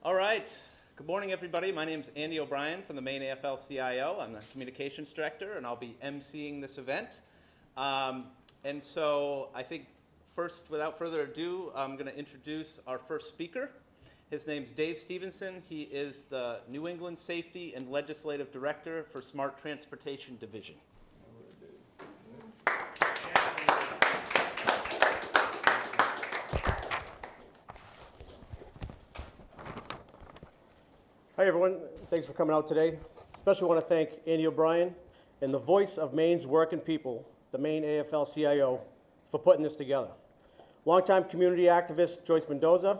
All right. Good morning, everybody. My name is Andy O'Brien from the Maine AFL-CIO. I'm the Communications Director, and I'll be emceeing this event. And so I think first, without further ado, I'm going to introduce our first speaker. His name's Dave Stevenson. He is the New England Safety and Legislative Director for Smart Transportation Division. Hi everyone, thanks for coming out today. Especially want to thank Andy O'Brien and the voice of Maine's working people, the Maine AFL-CIO, for putting this together. Longtime community activist Joyce Mendoza,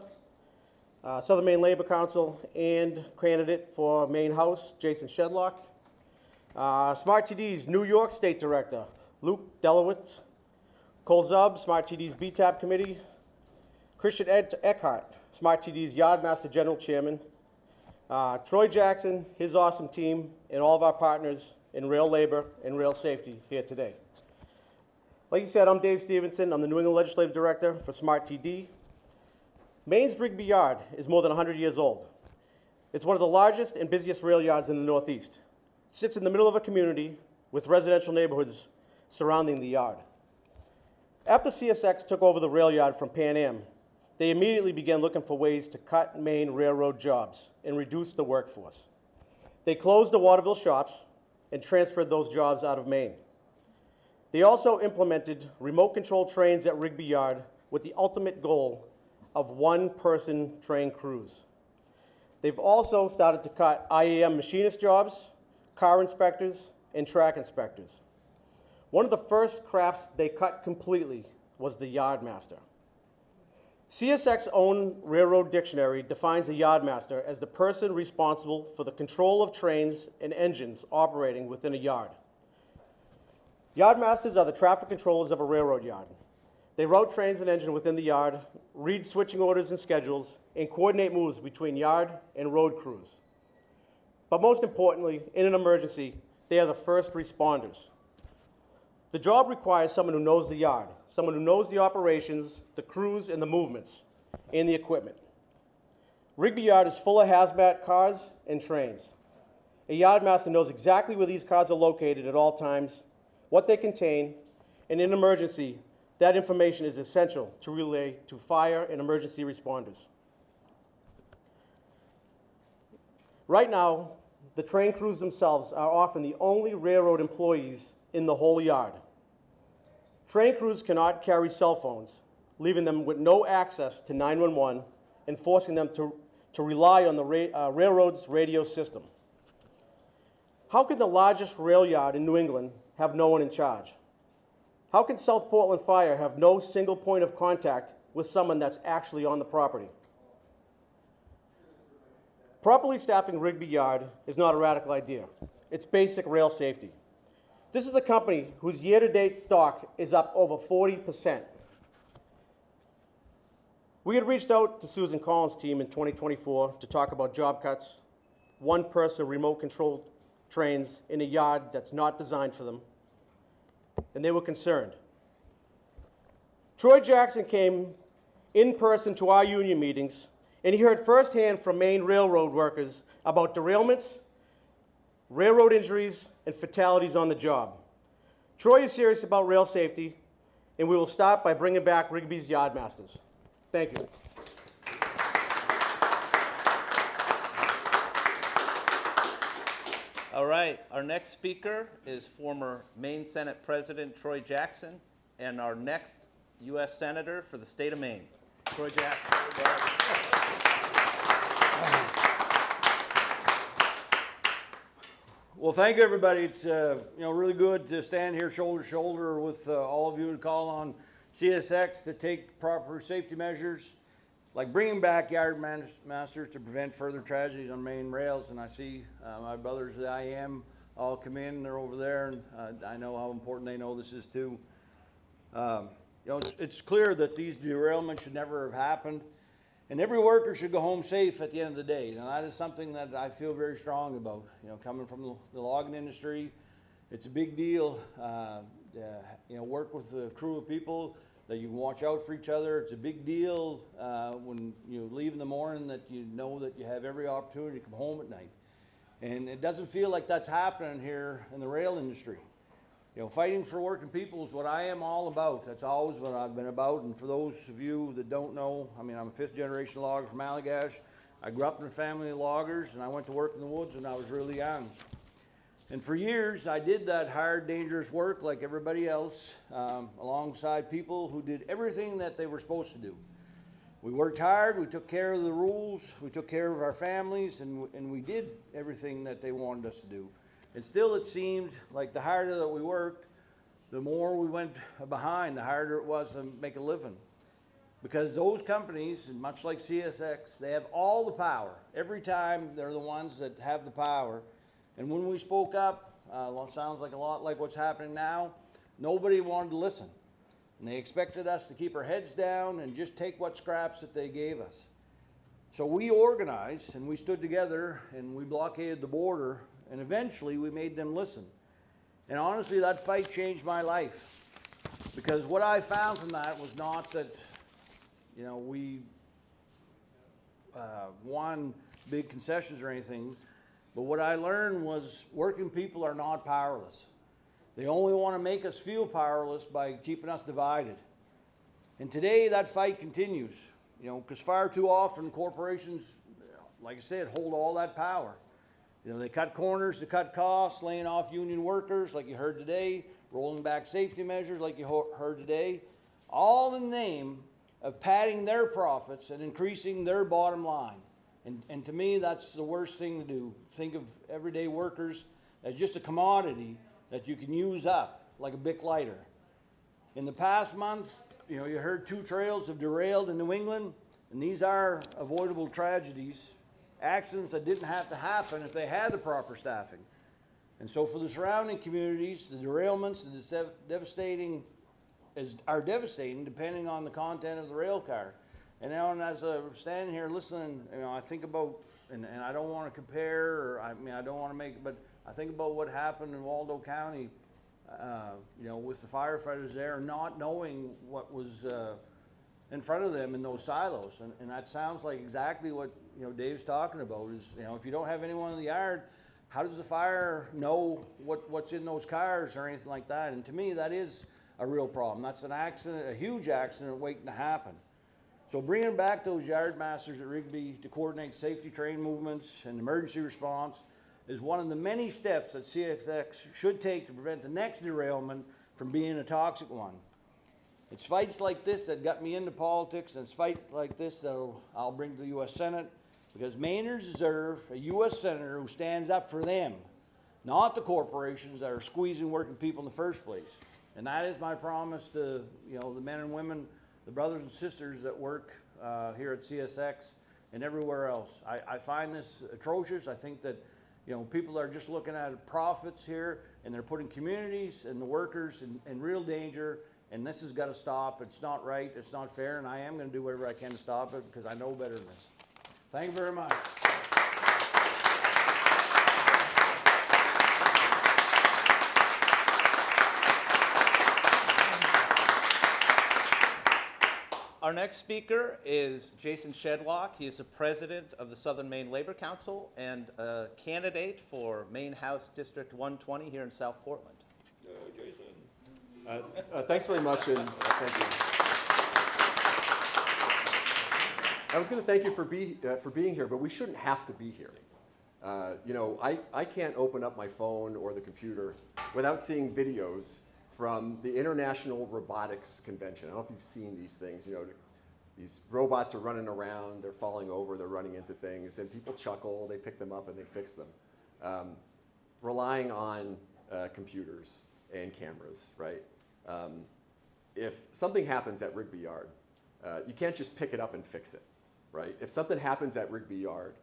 Southern Maine Labor Council, and candidate for Maine House, Jason Shedlock. Smart TD's New York State Director, Luke Delowitz. Cole Zub, Smart TD's BTAP Committee. Christian Eckhart, Smart TD's Yardmaster General Chairman. Troy Jackson, his awesome team, and all of our partners in rail labor and rail safety here today. Like you said, I'm Dave Stevenson. I'm the New England Legislative Director for Smart TD. Maine's Rigby Yard is more than 100 years old. It's one of the largest and busiest rail yards in the Northeast. It sits in the middle of a community with residential neighborhoods surrounding the yard. After CSX took over the rail yard from Pan Am, they immediately began looking for ways to cut Maine railroad jobs and reduce the workforce. They closed the Waterville shops and transferred those jobs out of Maine. They also implemented remote-controlled trains at Rigby Yard with the ultimate goal of one-person train crews. They've also started to cut IAM machinist jobs, car inspectors, and track inspectors. One of the first crafts they cut completely was the yardmaster. CSX's own railroad dictionary defines a yardmaster as the person responsible for the control of trains and engines operating within a yard. Yardmasters are the traffic controllers of a railroad yard. They route trains and engine within the yard, read switching orders and schedules, and coordinate moves between yard and road crews. But most importantly, in an emergency, they are the first responders. The job requires someone who knows the yard, someone who knows the operations, the crews, and the movements, and the equipment. Rigby Yard is full of hazmat cars and trains. A yardmaster knows exactly where these cars are located at all times, what they contain, and in an emergency, that information is essential to relay to fire and emergency responders. Right now, the train crews themselves are often the only railroad employees in the whole yard. Train crews cannot carry cell phones, leaving them with no access to 911 and forcing them to rely on the railroad's radio system. How can the largest rail yard in New England have no one in charge? How can South Portland Fire have no single point of contact with someone that's actually on the property? Properly staffing Rigby Yard is not a radical idea. It's basic rail safety. This is a company whose year-to-date stock is up over 40%. We had reached out to Susan Collins' team in 2024 to talk about job cuts, one-person remote-controlled trains in a yard that's not designed for them, and they were concerned. Troy Jackson came in person to our union meetings, and he heard firsthand from Maine railroad workers about derailments, railroad injuries, and fatalities on the job. Troy is serious about rail safety, and we will start by bringing back Rigby's yardmasters. Thank you. All right. Our next speaker is former Maine Senate President Troy Jackson and our next U.S. Senator for the state of Maine, Troy Jackson. Well, thank you, everybody. It's really good to stand here shoulder to shoulder with all of you and call on CSX to take proper safety measures, like bringing back yardmasters to prevent further tragedies on Maine rails. And I see my brothers at IAM all come in. They're over there, and I know how important they know this is too. It's clear that these derailments should never have happened. And every worker should go home safe at the end of the day. Now that is something that I feel very strong about. Coming from the logging industry, it's a big deal. Work with a crew of people that you can watch out for each other. It's a big deal when you leave in the morning, that you know that you have every opportunity to come home at night. And it doesn't feel like that's happening here in the rail industry. You know, fighting for working people is what I am all about. That's always what I've been about. And for those of you that don't know, I mean, I'm a 5th generation logger from Allagash. I grew up in a family of loggers, and I went to work in the woods when I was really young. And for years, I did that hard, dangerous work like everybody else, alongside people who did everything that they were supposed to do. We worked hard, we took care of the rules, we took care of our families, and we did everything that they wanted us to do. And still it seemed like the harder that we worked, the more we went behind, the harder it was to make a living. Because those companies, and much like CSX, they have all the power. Every time they're the ones that have the power. And when we spoke up, sounds like a lot like what's happening now, nobody wanted to listen. And they expected us to keep our heads down and just take what scraps that they gave us. So we organized and we stood together and we blockaded the border, and eventually we made them listen. And honestly, that fight changed my life. Because what I found from that was not that, you know, we won big concessions or anything. But what I learned was working people are not powerless. They only want to make us feel powerless by keeping us divided. And today that fight continues, you know, because far too often corporations, like I said, hold all that power. You know, they cut corners to cut costs, laying off union workers like you heard today, rolling back safety measures like you heard today, all in the name of padding their profits and increasing their bottom line. And to me, that's the worst thing to do. Think of everyday workers as just a commodity that you can use up, like a Bic lighter. In the past month, you know, you heard 2 trails have derailed in New England, and these are avoidable tragedies, accidents that didn't have to happen if they had the proper staffing. And so for the surrounding communities, the derailments are devastating depending on the content of the rail car. And now, as I'm standing here listening, you know, I think about, and I don't want to compare, or I don't want to make, but I think about what happened in Waldo County, you know, with the firefighters there, not knowing what was in front of them in those silos. And that sounds like exactly what, you know, Dave's talking about is, you know, if you don't have anyone in the yard, how does the fire know what's in those cars or anything like that? And to me, that is a real problem. That's an accident, a huge accident waiting to happen. So bringing back those yard masters at Rigby to coordinate safety train movements and emergency response is one of the many steps that CSX should take to prevent the next derailment from being a toxic one. It's fights like this that got me into politics, and it's fights like this that I'll bring to the U.S. Senate, because Mainers deserve a U.S. Senator who stands up for them, not the corporations that are squeezing working people in the first place. And that is my promise to, you know, the men and women, the brothers and sisters that work here at CSX and everywhere else. I find this atrocious. I think that, you know, people are just looking at profits here, and they're putting communities and the workers in real danger, and this has got to stop. It's not right, it's not fair, and I am going to do whatever I can to stop it because I know better than this. Thank you very much. Our next speaker is Jason Shedlock. He is the president of the Southern Maine Labor Council and a candidate for Maine House District 120 here in South Portland. Jason. Thanks very much, and thank you. I was going to thank you for being here, but we shouldn't have to be here. You know, I can't open up my phone or the computer without seeing videos from the International Robotics Convention. I don't know if you've seen these things. You know, these robots are running around, they're falling over, they're running into things, and people chuckle, they pick them up and they fix them. Relying on computers and cameras, right? If something happens at Rigby Yard, you can't just pick it up and fix it, right? If something happens at Rigby Yard,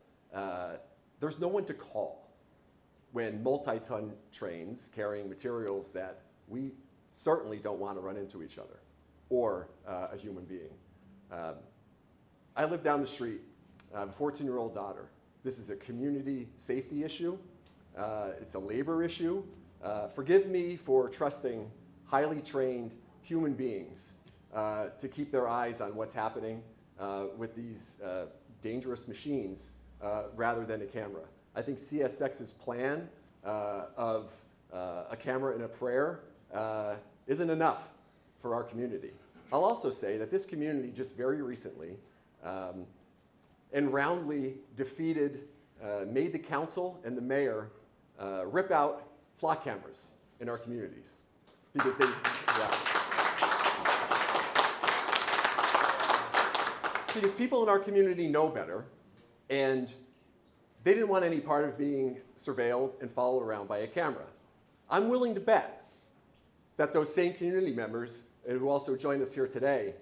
there's no one to call when multi-ton trains carrying materials that we certainly don't want to run into each other or a human being. I live down the street. I have a 14-year-old daughter. This is a community safety issue. It's a labor issue. Forgive me for trusting highly trained human beings to keep their eyes on what's happening with these dangerous machines rather than a camera. I think CSX's plan of a camera and a prayer isn't enough for our community. I'll also say that this community just very recently and roundly defeated, made the council and the mayor rip out flock cameras in our communities. Because they, yeah. Because people in our community know better, and they didn't want any part of being surveilled and followed around by a camera. I'm willing to bet that those same community members who also joined us here today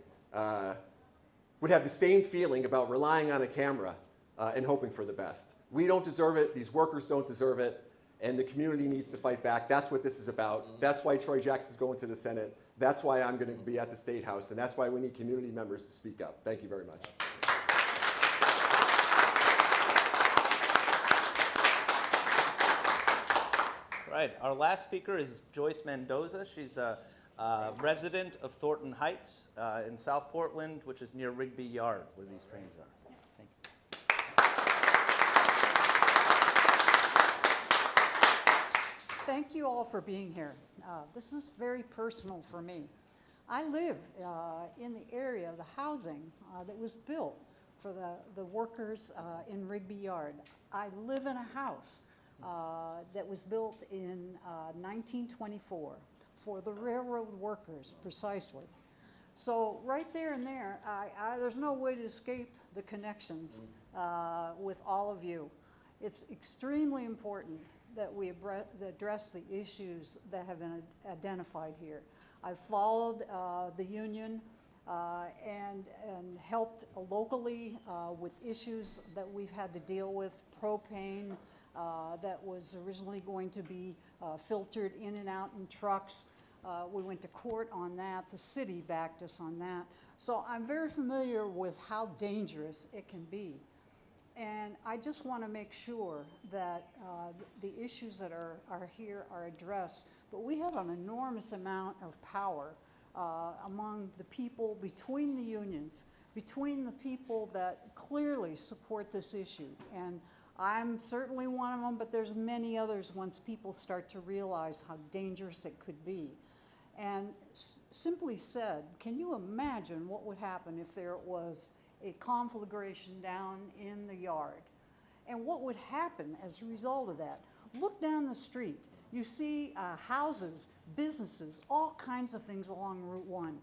would have the same feeling about relying on a camera and hoping for the best. We don't deserve it, these workers don't deserve it, and the community needs to fight back. That's what this is about. That's why Troy Jackson's going to the Senate. That's why I'm going to be at the State House, and that's why we need community members to speak up. Thank you very much. Right, our last speaker is Joyce Mendoza. She's a resident of Thornton Heights in South Portland, which is near Rigby Yard, where these trains are. Thank you. Thank you all for being here. This is very personal for me. I live in the area of the housing that was built for the workers in Rigby Yard. I live in a house that was built in 1924 for the railroad workers, precisely. So right there and there, there's no way to escape the connections with all of you. It's extremely important that we address the issues that have been identified here. I've followed the union and helped locally with issues that we've had to deal with, propane that was originally going to be filtered in and out in trucks. We went to court on that. The city backed us on that. So I'm very familiar with how dangerous it can be. And I just want to make sure that the issues that are here are addressed. But we have an enormous amount of power among the people, between the unions, between the people that clearly support this issue. And I'm certainly one of them, but there's many others once people start to realize how dangerous it could be. And simply said, can you imagine what would happen if there was a conflagration down in the yard? And what would happen as a result of that? Look down the street. You see houses, businesses, all kinds of things along Route 1.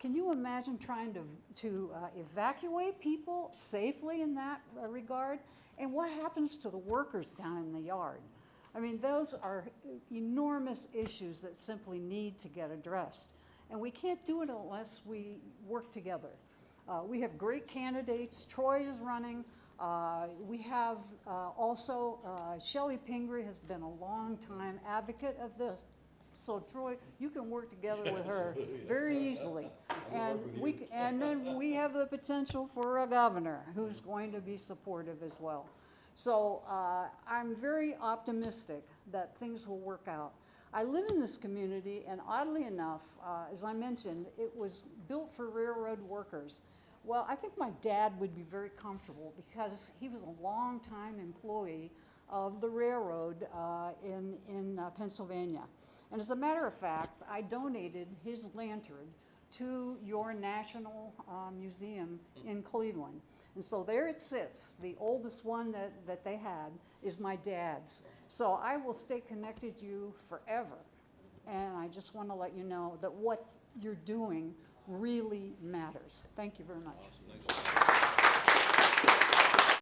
Can you imagine trying to evacuate people safely in that regard? And what happens to the workers down in the yard? I mean, those are enormous issues that simply need to get addressed. And we can't do it unless we work together. We have great candidates. Troy is running. We have also Shelley Pingree has been a long-time advocate of this. So Troy, you can work together with her very easily. And then we have the potential for a governor who's going to be supportive as well. So I'm very optimistic that things will work out. I live in this community, and oddly enough, as I mentioned, it was built for railroad workers. Well, I think my dad would be very comfortable because he was a long-time employee of the railroad in Pennsylvania. And as a matter of fact, I donated his lantern to your National Museum in Cleveland. And so there it sits. The oldest one that they had is my dad's. So I will stay connected to you forever. And I just want to let you know that what you're doing really matters. Thank you very much. Awesome.